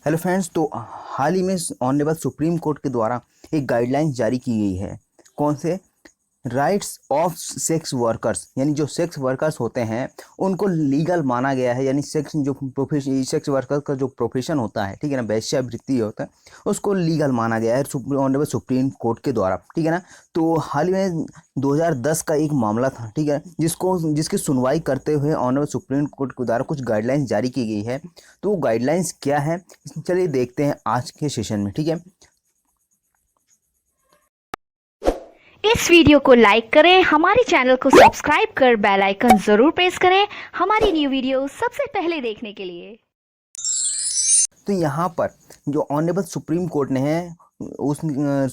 Hello friends. तो हाल ही में honourable supreme court के द्वारा एक गाइडलाइंस जारी की गई है। कौन से? राइट्स ऑफ सेक्स वर्कर्स, यानी जो सेक्स वर्कर्स होते हैं उनको लीगल माना गया है। यानी सेक्स वर्कर का जो प्रोफेशन होता है, ठीक है ना, वेश्यावृत्ति होता है, उसको लीगल माना गया है ऑनरेबल सुप्रीम कोर्ट के द्वारा, ठीक है ना। तो हाल ही में 2010 का एक मामला था, ठीक है, जिसकी सुनवाई करते हुए ऑनरेबल सुप्रीम कोर्ट के द्वारा कुछ गाइडलाइंस जारी की गई है। तो वो गाइडलाइंस क्या है, चलिए देखते हैं आज के सेशन में, ठीक है। इस वीडियो को लाइक करें, हमारे चैनल को सब्सक्राइब कर बेल आइकन जरूर प्रेस करें हमारी न्यू वीडियो सबसे पहले देखने के लिए। तो यहाँ पर जो ऑनरेबल सुप्रीम कोर्ट ने है, उस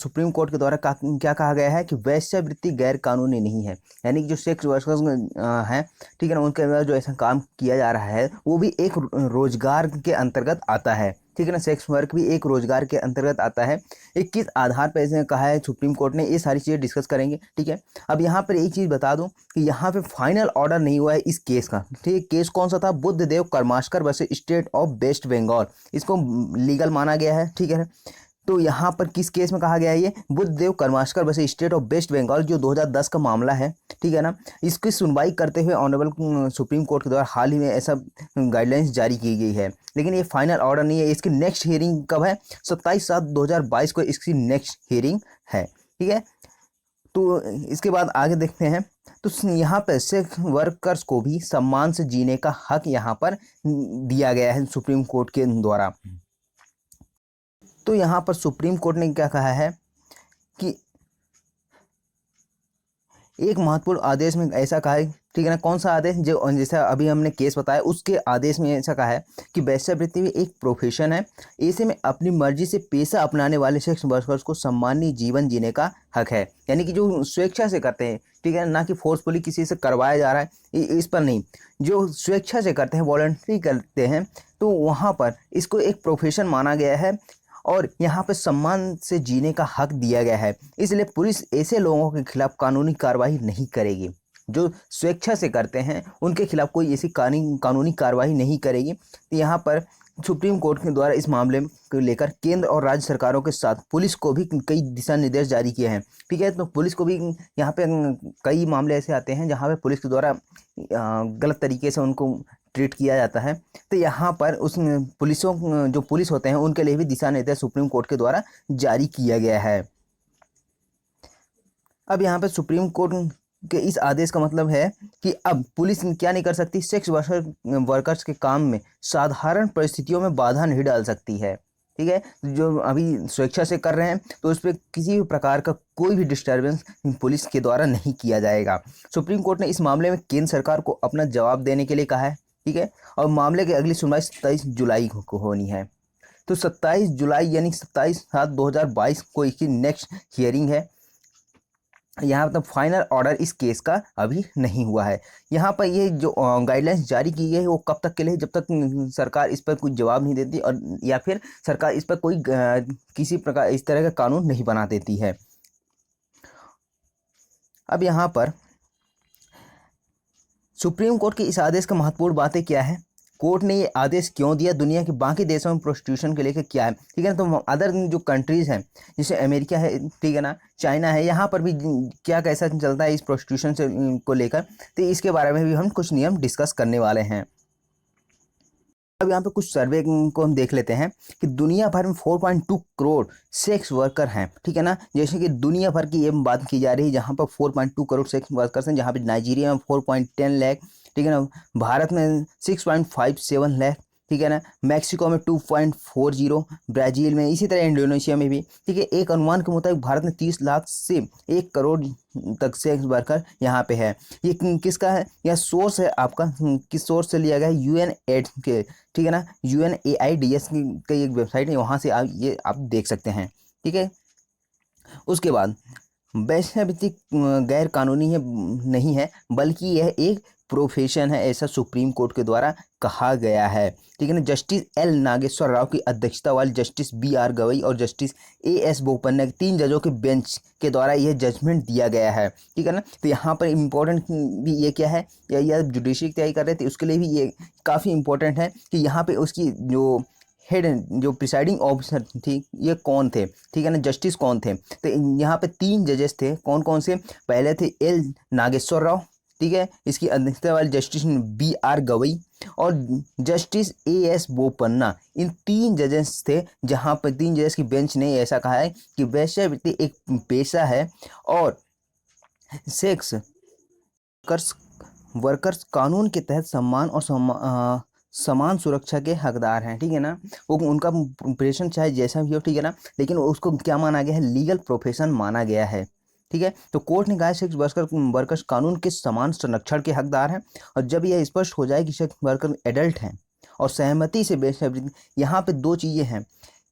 सुप्रीम कोर्ट के द्वारा क्या कहा गया है कि वेश्यावृत्ति गैर कानूनी नहीं है। यानी कि जो सेक्स वर्कर्स हैं, ठीक है ना, उनके द्वारा जो ऐसा काम किया जा रहा है वो भी एक रोजगार के अंतर्गत आता है, ठीक है ना। सेक्स वर्क भी एक रोजगार के अंतर्गत आता है। एक किस आधार पर ऐसे कहा है सुप्रीम कोर्ट ने, ये सारी चीज़ें डिस्कस करेंगे, ठीक है। अब यहाँ पर एक चीज़ बता दूं कि यहाँ पे फाइनल ऑर्डर नहीं हुआ है इस केस का, ठीक है। केस कौन सा था? Buddhadev Karmaskar versus state of West Bengal, इसको लीगल माना गया है, ठीक है। तो यहाँ पर किस केस में कहा गया है? ये Buddhadev Karmaskar versus state of West Bengal, जो 2010 का मामला है, ठीक है ना। इसकी सुनवाई करते हुए ऑनरेबल सुप्रीम कोर्ट के द्वारा हाल ही में ऐसा गाइडलाइंस जारी की गई है। लेकिन ये फाइनल ऑर्डर नहीं है। इसकी नेक्स्ट हियरिंग कब है? 27/7/2022 को इसकी नेक्स्ट हियरिंग है, ठीक है। तो इसके बाद आगे देखते हैं। तो यहाँ पर सेक्स वर्कर्स को भी सम्मान से जीने का हक यहाँ पर दिया गया है सुप्रीम कोर्ट के द्वारा। तो यहाँ पर सुप्रीम कोर्ट ने क्या कहा है कि एक महत्वपूर्ण आदेश में ऐसा कहा है, ठीक है ना। कौन सा आदेश? जो जैसा अभी हमने केस बताया उसके आदेश में ऐसा कहा है कि वेश्यावृत्ति भी एक प्रोफेशन है। ऐसे में अपनी मर्जी से पेशा अपनाने वाले सेक्स वर्कर्स को सम्मानीय जीवन जीने का हक है। यानी कि जो स्वेच्छा से करते हैं, ठीक है ना, कि फोर्सफुली किसी से करवाया जा रहा है, इस पर नहीं। जो स्वेच्छा से करते हैं, वॉलंटरी करते हैं, तो वहाँ पर इसको एक प्रोफेशन माना गया है और यहाँ पे सम्मान से जीने का हक दिया गया है। इसलिए पुलिस ऐसे लोगों के खिलाफ कानूनी कार्रवाई नहीं करेगी। जो स्वेच्छा से करते हैं उनके खिलाफ कोई ऐसी कानूनी कार्रवाई नहीं करेगी। तो यहाँ पर सुप्रीम कोर्ट के द्वारा इस मामले को लेकर केंद्र और राज्य सरकारों के साथ पुलिस को भी कई दिशा निर्देश जारी किए हैं, ठीक है। तो पुलिस को भी यहाँ पे कई मामले ऐसे आते हैं जहाँ पे पुलिस के द्वारा गलत तरीके से उनको ट्रीट किया जाता है। तो यहाँ पर उस जो पुलिस होते हैं उनके लिए भी दिशा निर्देश सुप्रीम कोर्ट के द्वारा जारी किया गया है। अब यहाँ पे सुप्रीम कोर्ट के इस आदेश का मतलब है कि अब पुलिस क्या नहीं कर सकती? सेक्स वर्कर्स के काम में साधारण परिस्थितियों में बाधा नहीं डाल सकती है, ठीक है। जो अभी स्वेच्छा से कर रहे हैं तो उस पर किसी भी प्रकार का कोई भी डिस्टर्बेंस पुलिस के द्वारा नहीं किया जाएगा। सुप्रीम कोर्ट ने इस मामले में केंद्र सरकार को अपना जवाब देने के लिए कहा है, ठीक है। और मामले की अगली सुनवाई 27 जुलाई को होनी है। तो 27 जुलाई यानी 27/7/2022 को इसकी नेक्स्ट हियरिंग है। यहाँ मतलब फाइनल ऑर्डर इस केस का अभी नहीं हुआ है। यहाँ पर ये जो गाइडलाइंस जारी की गई है वो कब तक के लिए? जब तक सरकार इस पर कोई जवाब नहीं देती और या फिर सरकार इस पर कोई किसी प्रकार इस तरह का कानून नहीं बना देती है। अब यहाँ पर सुप्रीम कोर्ट के इस आदेश का महत्वपूर्ण बातें क्या है? कोर्ट ने ये आदेश क्यों दिया? दुनिया के बाकी देशों में प्रोस्टिट्यूशन के लेकर क्या है, ठीक है ना। तो अदर जो कंट्रीज़ हैं जैसे अमेरिका है, ठीक है ना, चाइना है, यहाँ पर भी क्या कैसा चलता है इस प्रोस्टिट्यूशन से को लेकर, तो इसके बारे में भी हम कुछ नियम डिस्कस करने वाले हैं। अब यहाँ पे कुछ सर्वे को हम देख लेते हैं कि दुनिया भर में 4.2 करोड़ सेक्स वर्कर हैं, ठीक है ना। जैसे कि दुनिया भर की ये बात की जा रही है जहाँ पर 4.2 करोड़ सेक्स वर्कर्स हैं, जहाँ पे नाइजीरिया में 4.10 लाख, ठीक है ना, भारत में 6.57 लाख, ठीक है ना, मैक्सिको में 2.40, ब्राज़ील में, इसी तरह इंडोनेशिया में भी, ठीक है। एक अनुमान के मुताबिक भारत में 30 लाख से 1 करोड़ तक सेक्स वर्कर यहाँ पे है। ये किसका है? यह सोर्स है आपका, किस सोर्स से लिया गया है? UN AIDS के, ठीक है ना, UNAIDS की एक वेबसाइट है, वहाँ से आप देख सकते हैं, ठीक है। उसके बाद वेश्यावृत्ति गैर कानूनी है नहीं है, बल्कि यह एक प्रोफेशन है, ऐसा सुप्रीम कोर्ट के द्वारा कहा गया है, ठीक है ना। जस्टिस L नागेश्वर राव की अध्यक्षता वाली जस्टिस BR गवई और जस्टिस AS बोपन्ना के 3 जजों के बेंच के द्वारा यह जजमेंट दिया गया है, ठीक है ना। तो यहाँ पर इम्पोर्टेंट भी ये क्या है, या जुडिशरी की तैयारी कर रहे थे उसके लिए भी ये काफ़ी इम्पोर्टेंट है कि यहाँ पे उसकी जो हेड जो प्रिसाइडिंग ऑफिसर थी ये कौन थे, ठीक है ना, जस्टिस कौन थे। तो यहाँ पे 3 जजेस थे, कौन कौन से, पहले थे एल नागेश्वर राव, ठीक है, इसकी अध्यक्षता वाले जस्टिस BR गवई और जस्टिस AS बोपन्ना। इन 3 जजेस थे, जहाँ पर 3 जजेस की बेंच ने ऐसा कहा है कि वेश्यावृत्ति एक पेशा है और सेक्स वर्कर्स वर्कर्स कानून के तहत सम्मान और समान सुरक्षा के हकदार हैं, ठीक है ना। वो उनका प्रोफेशन चाहे जैसा भी हो, ठीक है ना, लेकिन उसको क्या माना गया है, लीगल प्रोफेशन माना गया है, ठीक है। तो कोर्ट ने कहा है सेक्स वर्कर्स कानून के समान संरक्षण के हकदार हैं और जब यह स्पष्ट हो जाए कि सेक्स वर्कर एडल्ट हैं और सहमति से यहाँ पे 2 चीज़ें हैं,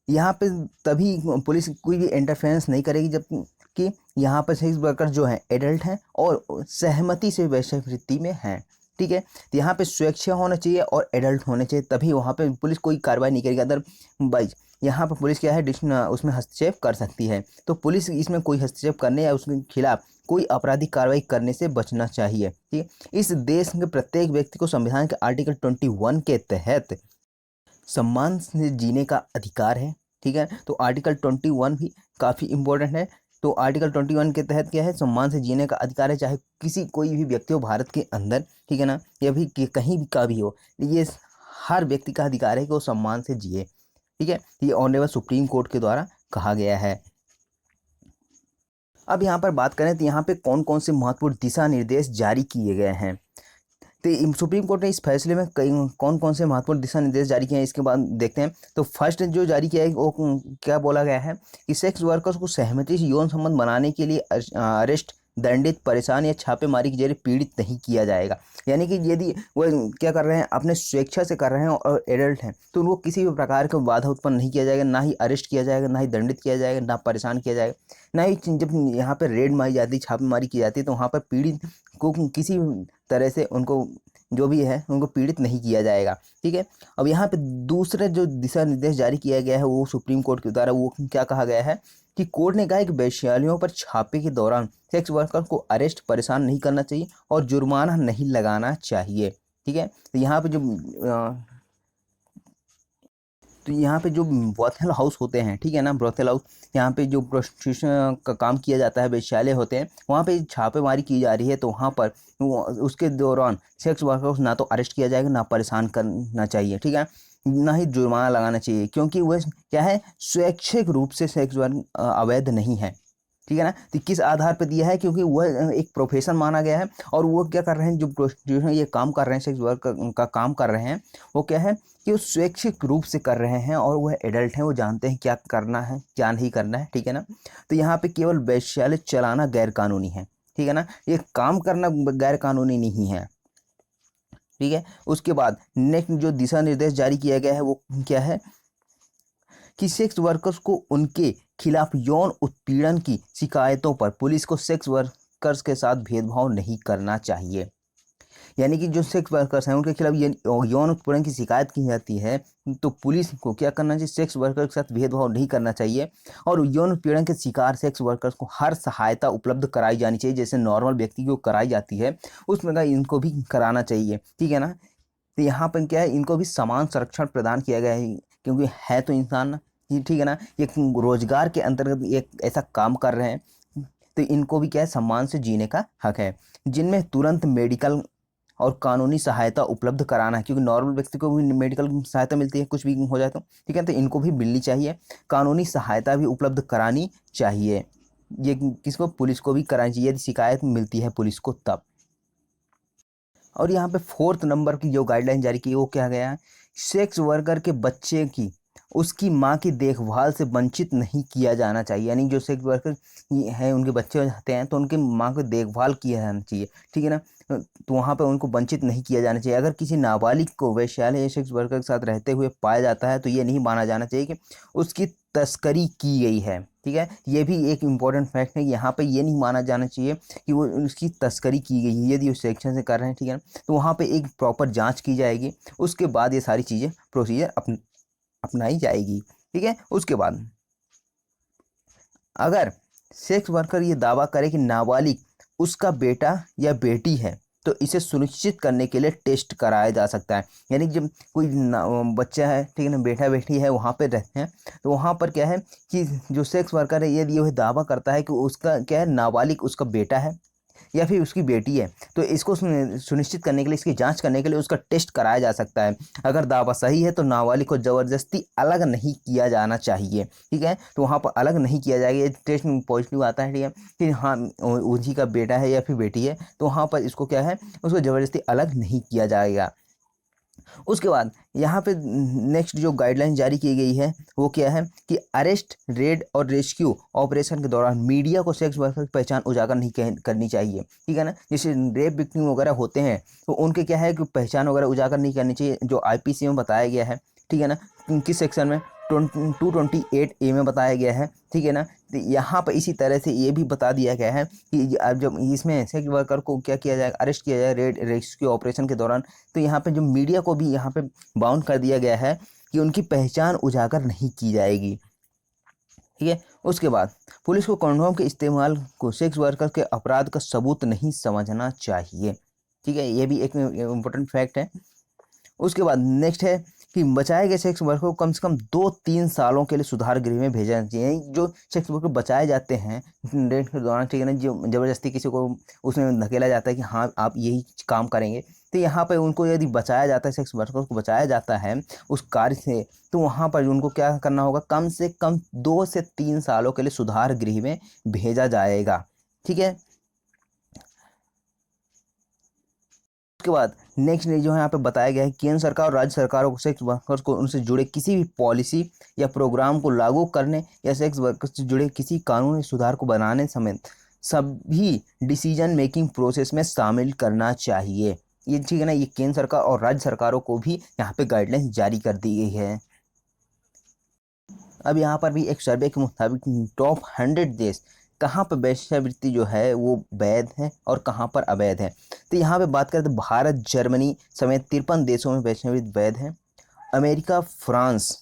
यहाँ पे तभी पुलिस कोई भी इंटरफेरेंस नहीं करेगी जब कि यहाँ पर सेक्स वर्कर जो हैं एडल्ट हैं और सहमति से वेश्यावृत्ति में हैं, ठीक है। तो यहाँ पे स्वेच्छा होना चाहिए और एडल्ट होने चाहिए, तभी वहाँ पे पुलिस कोई कार्रवाई नहीं करेगी। अदरवाइज यहाँ पर पुलिस क्या है, उसमें हस्तक्षेप कर सकती है। तो पुलिस इसमें कोई हस्तक्षेप करने या उसके खिलाफ कोई आपराधिक कार्रवाई करने से बचना चाहिए, ठीक है। इस देश के प्रत्येक व्यक्ति को संविधान के आर्टिकल 21 के तहत सम्मान से जीने का अधिकार है, ठीक है। तो आर्टिकल 21 भी काफ़ी इम्पोर्टेंट है। तो आर्टिकल 21 के तहत क्या है, सम्मान से जीने का अधिकार है, चाहे कोई भी व्यक्ति हो भारत के अंदर, ठीक है ना, या भी कहीं भी का भी हो, ये हर व्यक्ति का अधिकार है कि वो सम्मान से जिए, ठीक है। ये ऑनरेबल सुप्रीम कोर्ट के द्वारा कहा गया है। अब यहाँ पर बात करें तो यहाँ पे कौन कौन से महत्वपूर्ण दिशा निर्देश जारी किए गए हैं। तो सुप्रीम कोर्ट ने इस फैसले में कई कौन कौन से महत्वपूर्ण दिशा निर्देश जारी किए हैं, इसके बाद देखते हैं। तो फर्स्ट जो जारी किया है वो क्या बोला गया है कि सेक्स वर्कर्स को सहमति से यौन संबंध बनाने के लिए अरेस्ट, दंडित, परेशान या छापेमारी के जरिए पीड़ित नहीं किया जाएगा। यानी कि यदि वो क्या कर रहे हैं, अपने स्वेच्छा से कर रहे हैं और एडल्ट हैं, तो उनको किसी भी प्रकार का बाधा उत्पन्न नहीं किया जाएगा, ना ही अरेस्ट किया जाएगा, ना ही दंडित किया जाएगा, ना परेशान किया जाएगा, ना ही जब यहाँ पर रेड मारी जाती है, छापेमारी की जाती है, तो वहाँ पर पीड़ित को किसी तरह से उनको जो भी है उनको पीड़ित नहीं किया जाएगा, ठीक है। अब यहाँ पे दूसरा जो दिशा निर्देश जारी किया गया है वो सुप्रीम कोर्ट के द्वारा, वो क्या कहा गया है कि कोर्ट ने कहा है कि वैश्यालयों पर छापे के दौरान सेक्स वर्कर को अरेस्ट, परेशान नहीं करना चाहिए और जुर्माना नहीं लगाना चाहिए, ठीक है। तो यहाँ पे जो ब्रोथल हाउस होते हैं, ठीक है ना, ब्रोथल हाउस, यहाँ पे जो प्रोस्टिट्यूशन का काम किया जाता है, वेश्यालय होते हैं, वहाँ पे छापेमारी की जा रही है, तो वहाँ पर उसके दौरान सेक्स वर्कर्स ना तो अरेस्ट किया जाएगा, ना परेशान करना चाहिए, ठीक है, ना ही जुर्माना लगाना चाहिए, क्योंकि वह क्या है, स्वैच्छिक रूप से सेक्स वर्क अवैध नहीं है, ठीक है ना। तो किस आधार पर दिया है, क्योंकि वह एक प्रोफेशन माना गया है और वो क्या कर रहे हैं, जो प्रोस्टिट्यूशन ये काम कर रहे हैं, सेक्स वर्क का काम कर रहे हैं, वो क्या है कि वो स्वैच्छिक रूप से कर रहे हैं और वह एडल्ट हैं, वो जानते हैं क्या करना है क्या नहीं करना है, ठीक है ना। तो यहाँ पे केवल वैश्यालय चलाना गैर कानूनी है, ठीक है ना, ये काम करना गैर कानूनी नहीं है, ठीक है। उसके बाद नेक्स्ट जो दिशा निर्देश जारी किया गया है वो क्या है कि सेक्स वर्कर्स को उनके खिलाफ यौन उत्पीड़न की शिकायतों पर पुलिस को सेक्स वर्कर्स के साथ भेदभाव नहीं करना चाहिए। यानी कि जो सेक्स वर्कर्स हैं उनके खिलाफ यौन उत्पीड़न की शिकायत की जाती है तो पुलिस को क्या करना चाहिए, सेक्स वर्कर के साथ भेदभाव नहीं करना चाहिए और यौन उत्पीड़न के शिकार सेक्स वर्कर्स को हर सहायता उपलब्ध कराई जानी चाहिए, जैसे नॉर्मल व्यक्ति को कराई जाती है उस प्रकार इनको भी कराना चाहिए, ठीक है ना। तो यहाँ पर क्या है, इनको भी समान संरक्षण प्रदान किया गया है, क्योंकि है तो इंसान ना, ठीक है ना, ये रोजगार के अंतर्गत एक ऐसा काम कर रहे हैं, तो इनको भी क्या है, सम्मान से जीने का हक है। जिनमें तुरंत मेडिकल और कानूनी सहायता उपलब्ध कराना है, क्योंकि नॉर्मल व्यक्ति को भी मेडिकल सहायता मिलती है, कुछ भी हो जाए तो, ठीक है, तो इनको भी मिलनी चाहिए, कानूनी सहायता भी उपलब्ध करानी चाहिए। ये किसको, पुलिस को भी करानी चाहिए यदि शिकायत मिलती है पुलिस को तब। और यहाँ पे 4th नंबर की जो गाइडलाइन जारी की वो क्या गया है, सेक्स वर्कर के बच्चे की उसकी माँ की देखभाल से वंचित नहीं किया जाना चाहिए। यानी जो सेक्स वर्कर है उनके बच्चे हो जाते हैं तो उनकी माँ को देखभाल किया जाना चाहिए, ठीक है ना, तो वहाँ पे उनको वंचित नहीं किया जाना चाहिए। अगर किसी नाबालिग को वैश्यालय या सेक्स वर्कर के साथ रहते हुए पाया जाता है तो ये नहीं माना जाना चाहिए कि उसकी तस्करी की गई है, ठीक है। ये भी एक इम्पॉर्टेंट फैक्ट है, यहाँ पे ये नहीं माना जाना चाहिए कि वो उसकी तस्करी की गई है। यदि उस सेक्शन से कर रहे हैं, ठीक है ना, तो वहाँ पे एक प्रॉपर जांच की जाएगी, उसके बाद ये सारी चीज़ें प्रोसीजर अपनाई जाएगी, ठीक है। उसके बाद अगर सेक्स वर्कर ये दावा करे कि नाबालिग उसका बेटा या बेटी है तो इसे सुनिश्चित करने के लिए टेस्ट कराया जा सकता है। यानी जब कोई बच्चा है, ठीक है ना, बेटा बेटी है, वहाँ पे रहते हैं, तो वहाँ पर क्या है कि जो सेक्स वर्कर है यदि यह दावा करता है कि उसका क्या है, नाबालिग उसका बेटा है या फिर उसकी बेटी है, तो इसको सुनिश्चित करने के लिए, इसकी जांच करने के लिए उसका टेस्ट कराया जा सकता है। अगर दावा सही है तो नाबालिग को ज़बरदस्ती अलग नहीं किया जाना चाहिए, ठीक है। तो वहाँ पर अलग नहीं किया जाएगा, ये टेस्ट में पॉजिटिव आता है, ठीक है, कि हाँ उसी का बेटा है या फिर बेटी है, तो वहाँ पर इसको क्या है, उसको ज़बरदस्ती अलग नहीं किया जाएगा। उसके बाद यहाँ पे नेक्स्ट जो गाइडलाइन जारी की गई है वो क्या है कि अरेस्ट, रेड और रेस्क्यू ऑपरेशन के दौरान मीडिया को सेक्स वर्कर की पहचान उजागर नहीं करनी चाहिए, ठीक है ना। जैसे रेप विक्टिम वगैरह होते हैं तो उनके क्या है कि पहचान वगैरह उजागर नहीं करनी चाहिए, जो आईपीसी में बताया गया है, ठीक है ना। किस सेक्शन में, 228A में बताया गया है, ठीक है ना। तो यहाँ पर इसी तरह से ये भी बता दिया गया है कि अब जब इसमें सेक्स वर्कर को क्या किया जाएगा, अरेस्ट किया जाए रेड रेस्क्यू ऑपरेशन के दौरान, तो यहाँ पे जो मीडिया को भी यहाँ पे बाउंड कर दिया गया है कि उनकी पहचान उजागर नहीं की जाएगी, ठीक है। उसके बाद पुलिस को कंडोम के इस्तेमाल को सेक्स वर्कर के अपराध का सबूत नहीं समझना चाहिए, ठीक है, ये भी एक इम्पोर्टेंट फैक्ट है। उसके बाद नेक्स्ट है कि बचाए गए सेक्स वर्कर को कम से कम 2-3 सालों के लिए सुधार गृह में भेजा जाना चाहिए। जो सेक्स वर्कर बचाए जाते हैं रेड के दौरान, ठीक है ना, जो ज़बरदस्ती किसी को उसमें धकेला जाता है कि हाँ आप यही काम करेंगे, तो यहाँ पर उनको यदि बचाया जाता है, सेक्स वर्कर को बचाया जाता है उस कार्य से, तो वहाँ पर उनको क्या करना होगा, कम से कम 2 से 3 सालों के लिए सुधार गृह में भेजा जाएगा, ठीक है। उसके बाद नेक्स्ट जो है यहाँ पे बताया गया है, केंद्र सरकार और राज्य सरकारों को सेक्स वर्कर्स को उनसे जुड़े किसी भी पॉलिसी या प्रोग्राम को लागू करने या सेक्स वर्कर्स से जुड़े किसी कानूनी सुधार को बनाने समेत सभी डिसीजन मेकिंग प्रोसेस में शामिल करना चाहिए। ये ठीक है ना, ये केंद्र सरकार और राज्य सरकारों को भी यहाँ पे गाइडलाइंस जारी कर दी गई है। अब यहाँ पर भी एक सर्वे के मुताबिक टॉप 100 देश कहाँ पर वेश्यावृत्ति जो है वो वैध है और कहाँ पर अवैध है। तो यहाँ पे बात करें तो भारत, जर्मनी समेत 53 देशों में वेश्यावृत्ति वैध है। अमेरिका, फ्रांस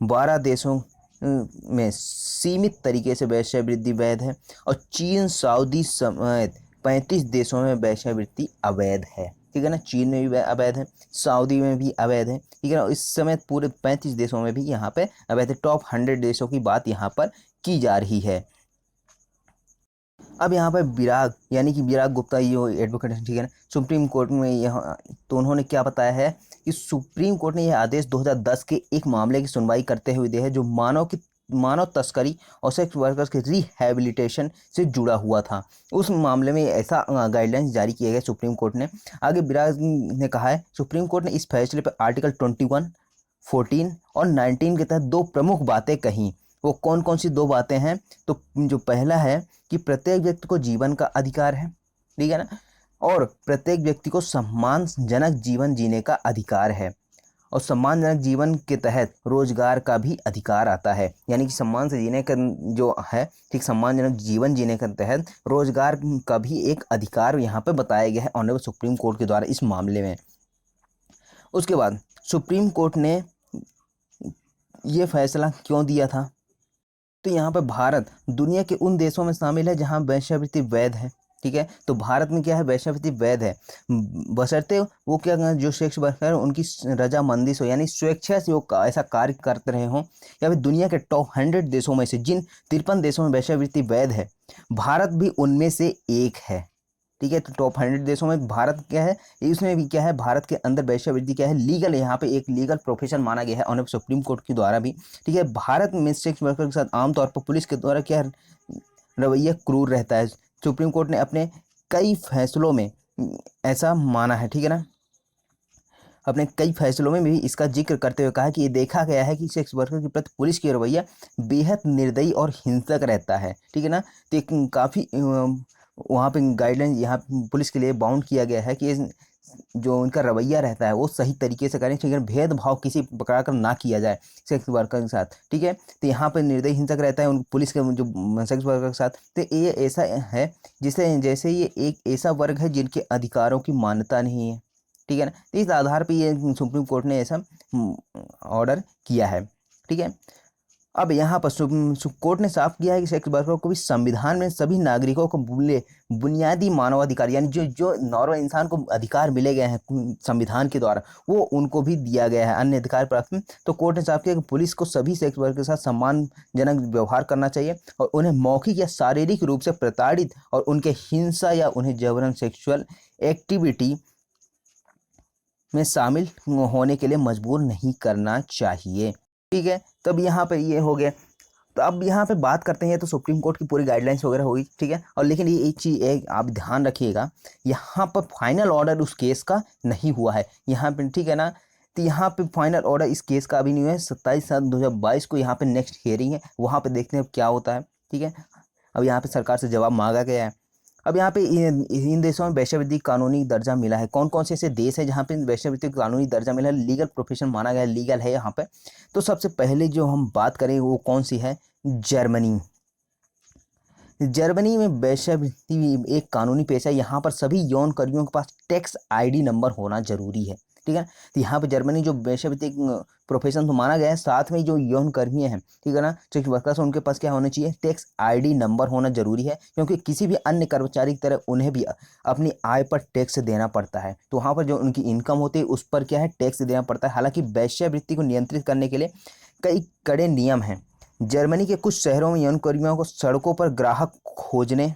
12 देशों में सीमित तरीके से वेश्यावृत्ति वैध है और चीन, सऊदी समेत 35 देशों में वेश्यावृत्ति अवैध है, ठीक है ना। चीन में भी अवैध है, सऊदी में भी अवैध है, ठीक है ना। इस समय पूरे 35 देशों में भी यहाँ पे अवैध है। टॉप 100 देशों की बात यहाँ पर की जा रही है। अब यहाँ पर विराग यानी कि विराग गुप्ता, ये एडवोकेट है, ठीक है ना, सुप्रीम कोर्ट में यहाँ, तो उन्होंने क्या बताया है कि सुप्रीम कोर्ट ने यह आदेश 2010 के एक मामले की सुनवाई करते हुए दिया है जो मानव तस्करी और सेक्स वर्कर्स के रिहैबिलिटेशन से जुड़ा हुआ था। उस मामले में ऐसा गाइडलाइंस जारी किए गए सुप्रीम कोर्ट ने। आगे विराग ने कहा है, सुप्रीम कोर्ट ने इस फैसले पर आर्टिकल 21, 14 और 19 के तहत 2 प्रमुख बातें कहीं। वो कौन कौन सी 2 बातें हैं? तो जो पहला है कि प्रत्येक व्यक्ति को जीवन का अधिकार है, ठीक है ना, और प्रत्येक व्यक्ति को सम्मानजनक जीवन जीने का अधिकार है, और सम्मानजनक जीवन के तहत रोजगार का भी अधिकार आता है। यानी कि सम्मान से जीने का जो है, ठीक, सम्मानजनक जीवन जीने के तहत रोजगार का भी एक अधिकार यहाँ पे बताया गया है ऑनरेबल सुप्रीम कोर्ट के द्वारा इस मामले में। उसके बाद सुप्रीम कोर्ट ने ये फैसला क्यों दिया था? तो यहाँ पर भारत दुनिया के उन देशों में शामिल है जहाँ वेश्यावृत्ति वैध है, ठीक है। तो भारत में क्या है, वेश्यावृत्ति वैध है, बशर्ते वो क्या, जो सेक्स वर्कर उनकी रजामंदी से, यानी स्वेच्छा से वो ऐसा कार्य करते रहे हों, या फिर दुनिया के टॉप 100 देशों में से जिन 53 देशों में वेश्यावृत्ति वैध है, भारत भी उनमें से एक है, ठीक है। तो टॉप 100 देशों में भारत क्या है, इसमें भी क्या है, भारत के अंदर वेश्यावृत्ति क्या है, लीगल है, यहाँ पे एक लीगल प्रोफेशन माना गया है ऑनरेबल सुप्रीम कोर्ट के द्वारा भी, ठीक है। भारत में सेक्स वर्कर के साथ आमतौर पर पुलिस के द्वारा क्या रवैया क्रूर रहता है। सुप्रीम कोर्ट ने अपने कई फैसलों में ऐसा माना है, ठीक है ना। अपने कई फैसलों में भी इसका जिक्र करते हुए कहा कि ये देखा गया है कि सेक्स वर्कर के प्रति पुलिस की रवैया बेहद निर्दयी और हिंसक रहता है, ठीक है ना। तो काफ़ी वहाँ पे गाइडलाइन यहाँ पुलिस के लिए बाउंड किया गया है कि जो उनका रवैया रहता है वो सही तरीके से करें, ठीक है, भेदभाव किसी प्रकार का ना किया जाए सेक्स वर्कर के साथ, ठीक है। तो यहाँ पे निर्दयी हिंसक रहता है उन पुलिस के जो सेक्स वर्कर के साथ। तो ये ऐसा है जैसे ये एक ऐसा वर्ग है जिनके अधिकारों की मान्यता नहीं है, ठीक है ना। तो इस आधार पर ये सुप्रीम कोर्ट ने ऐसा ऑर्डर किया है, ठीक है। अब यहाँ पर कोर्ट ने साफ किया है कि सेक्स वर्कर को भी संविधान में सभी नागरिकों को बुनियादी मानवाधिकार यानी जो जो नॉर्मल इंसान को अधिकार मिले गए हैं संविधान के द्वारा वो उनको भी दिया गया है अन्य अधिकार प्राप्त। तो कोर्ट ने साफ किया कि पुलिस को सभी सेक्स वर्कर के साथ सम्मानजनक व्यवहार करना चाहिए और उन्हें मौखिक या शारीरिक रूप से प्रताड़ित और उनके हिंसा या उन्हें जबरन सेक्सुअल एक्टिविटी में शामिल होने के लिए मजबूर नहीं करना चाहिए। ठीक है, तब यहाँ पर ये हो गया। तो अब यहाँ पे बात करते हैं तो सुप्रीम कोर्ट की पूरी गाइडलाइंस वगैरह होगी, ठीक है। और लेकिन ये एक चीज़ एक आप ध्यान रखिएगा, यहाँ पर फाइनल ऑर्डर उस केस का नहीं हुआ है यहाँ पे, ठीक है ना। तो यहाँ पे फाइनल ऑर्डर इस केस का अभी नहीं हुआ है। 27/7/2022 को यहाँ पे नेक्स्ट हियरिंग है, वहाँ पे देखते हैं क्या होता है, ठीक है। अब यहाँ पे सरकार से जवाब मांगा गया है। अब यहाँ पे इन देशों में वैश्यविद्या कानूनी दर्जा मिला है। कौन कौन से ऐसे देश है जहाँ पे वैश्यविद्या कानूनी दर्जा मिला है, लीगल प्रोफेशन माना गया है, लीगल है यहाँ पे। तो सबसे पहले जो हम बात करें वो कौन सी है, जर्मनी। जर्मनी में वैश्यविद्या एक कानूनी पेशा है। यहाँ पर सभी यौन कर्मियों के पास टैक्स आईडी नंबर होना जरूरी है, ठीक है। तो यहाँ पे जर्मनी जो वैश्यविद्या प्रोफेशन तो माना गया है, साथ में जो यौन कर्मी हैं, ठीक है ना, सेक्स वर्कर्स, उनके पास क्या होना चाहिए, टैक्स आईडी नंबर होना जरूरी है, क्योंकि किसी भी अन्य कर्मचारी की तरह उन्हें भी अपनी आय पर टैक्स देना पड़ता है। तो वहाँ पर जो उनकी इनकम होती है उस पर क्या है, टैक्स देना पड़ता है। हालांकि वैश्यवृत्ति को नियंत्रित करने के लिए कई कड़े नियम हैं। जर्मनी के कुछ शहरों में यौन कर्मियों को सड़कों पर ग्राहक खोजने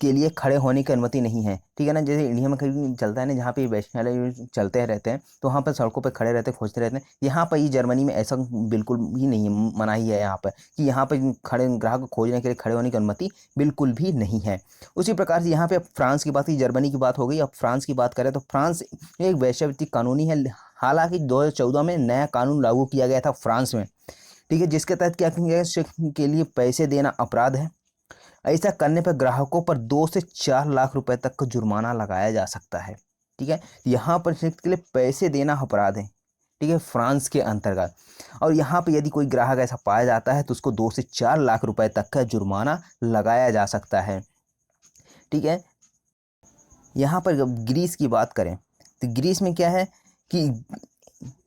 के लिए खड़े होने की अनुमति नहीं है, ठीक है ना। जैसे इंडिया में कहीं चलता है ना, जहाँ पे वैश्यालय चलते रहते हैं तो वहाँ पर सड़कों पर खड़े रहते हैं, खोजते रहते हैं। यहाँ पर ये जर्मनी में ऐसा बिल्कुल भी नहीं है, मनाही है यहाँ पर कि यहाँ पर खड़े ग्राहक को खोजने के लिए खड़े होने की अनुमति बिल्कुल भी नहीं है। उसी प्रकार से यहाँ पे फ्रांस की बात की, जर्मनी की बात हो गई। अब फ्रांस की बात करें तो फ्रांस एक वैश्यवृत्ति कानूनी है। हालांकि 2014 में नया कानून लागू किया गया था फ्रांस में, ठीक है, जिसके तहत क्या किया गया, सेक्स के लिए पैसे देना अपराध है। ऐसा करने पर ग्राहकों पर 2 से 4 लाख रुपए तक का जुर्माना लगाया जा सकता है, ठीक है। यहाँ पर सेक्स के लिए पैसे देना अपराध है, ठीक है, फ्रांस के अंतर्गत। और यहाँ पे यदि कोई ग्राहक ऐसा पाया जाता है तो उसको 2 से 4 लाख रुपए तक का जुर्माना लगाया जा सकता है, ठीक है। यहाँ पर जब ग्रीस की बात करें तो ग्रीस में क्या है कि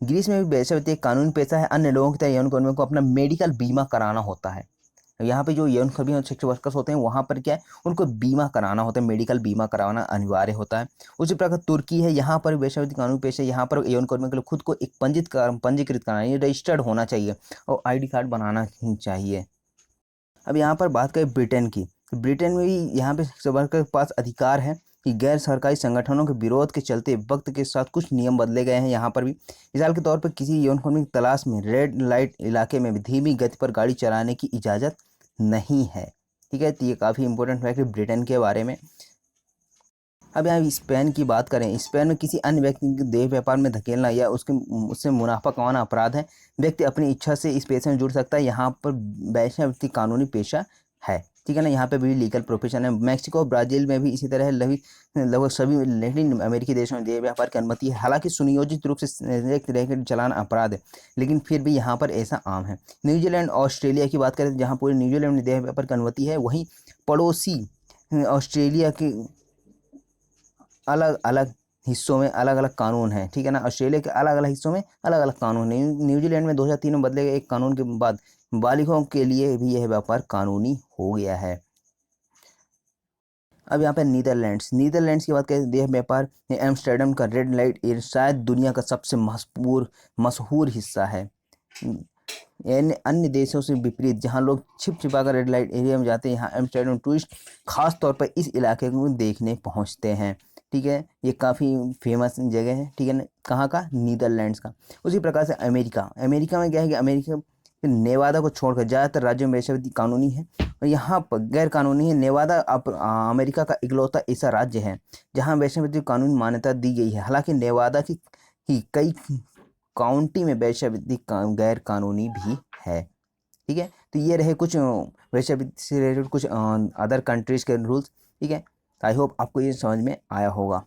ग्रीस में भी वैश्यवृत्ति एक कानूनी पेशा है। अन्य लोगों की तरह यौन कर्मियों को अपना मेडिकल बीमा कराना होता है। यहाँ पे जो यौन कर्मी और सेक्स वर्कर्स होते हैं वहाँ पर क्या है, उनको बीमा कराना होता है, मेडिकल बीमा कराना अनिवार्य होता है। उसी प्रकार तुर्की है, यहाँ पर वैश्यवृत्ति कानूनी पेशा है। यहाँ पर यौन कर्मियों के लिए खुद को एक पंजीकृत कराना, ये रजिस्टर्ड होना चाहिए और आईडी कार्ड बनाना चाहिए। अब यहाँ पर बात करें ब्रिटेन की, तो ब्रिटेन में भी यहाँ पे सेक्स वर्कर के पास अधिकार है कि गैर सरकारी संगठनों के विरोध के चलते वक्त के साथ कुछ नियम बदले गए हैं। यहाँ पर भी मिसाल के तौर पर किसी यौन कर्मी की तलाश में रेड लाइट इलाके में भी धीमी गति पर गाड़ी चलाने की इजाज़त नहीं है, ठीक है। तो ये काफ़ी इंपॉर्टेंट फैक्ट है ब्रिटेन के बारे में। अब यहाँ स्पेन की बात करें, स्पेन में किसी अन्य व्यक्ति के देह व्यापार में धकेलना या उससे मुनाफा कमाना अपराध है। व्यक्ति अपनी इच्छा से इस पेशे में जुड़ सकता है। यहाँ पर वैश्यवृत्ति कानूनी पेशा है, ठीक है ना। यहाँ पे भी लीगल प्रोफेशन है। मैक्सिको और ब्राज़ील में भी इसी तरह लगभग सभी लैटिन अमेरिकी देशों में देह व्यापार की अनुमति है। हालांकि सुनियोजित रूप से रैकेट चलाना अपराध है, लेकिन फिर भी यहाँ पर ऐसा आम है। न्यूजीलैंड ऑस्ट्रेलिया की बात करें तो जहाँ पूरे न्यूजीलैंड में देह व्यापार की अनुमति है, वहीं पड़ोसी ऑस्ट्रेलिया के अलग अलग हिस्सों में अलग अलग कानून हैं, ठीक है ना। ऑस्ट्रेलिया के अलग अलग हिस्सों में अलग अलग कानून हैं। न्यूजीलैंड में 2003 में बदले गए एक कानून के बाद बालिगों के लिए भी यह व्यापार कानूनी हो गया है। अब यहाँ पे नीदरलैंड्स की बात करें, देह व्यापार एम्स्टर्डम का रेड लाइट एरिया शायद दुनिया का सबसे मशहूर हिस्सा है। अन्य देशों से विपरीत जहाँ लोग छिपा कर रेड लाइट एरिया में जाते हैं, यहाँ एम्स्टर्डम टूरिस्ट खास तौर पर इस इलाके को देखने पहुँचते हैं, ठीक है। ये काफ़ी फेमस जगह है, ठीक है ना। कहाँ का, नीदरलैंड्स का। उसी प्रकार से अमेरिका में क्या है कि अमेरिका नेवादा को छोड़कर ज़्यादातर राज्यों में वैश्यवृत्ति कानूनी है और यहाँ पर गैर कानूनी है। नेवादा अमेरिका का इकलौता ऐसा राज्य है जहाँ वैश्यवृत्ति कानूनी मान्यता दी गई है। हालांकि नेवादा की कई काउंटी में वैश्यवृत्ति गैर कानूनी भी है, ठीक है। तो ये रहे कुछ वैश्यवृत्ति से रिलेटेड कुछ अदर कंट्रीज़ के रूल्स, ठीक है। आई होप आपको ये समझ में आया होगा।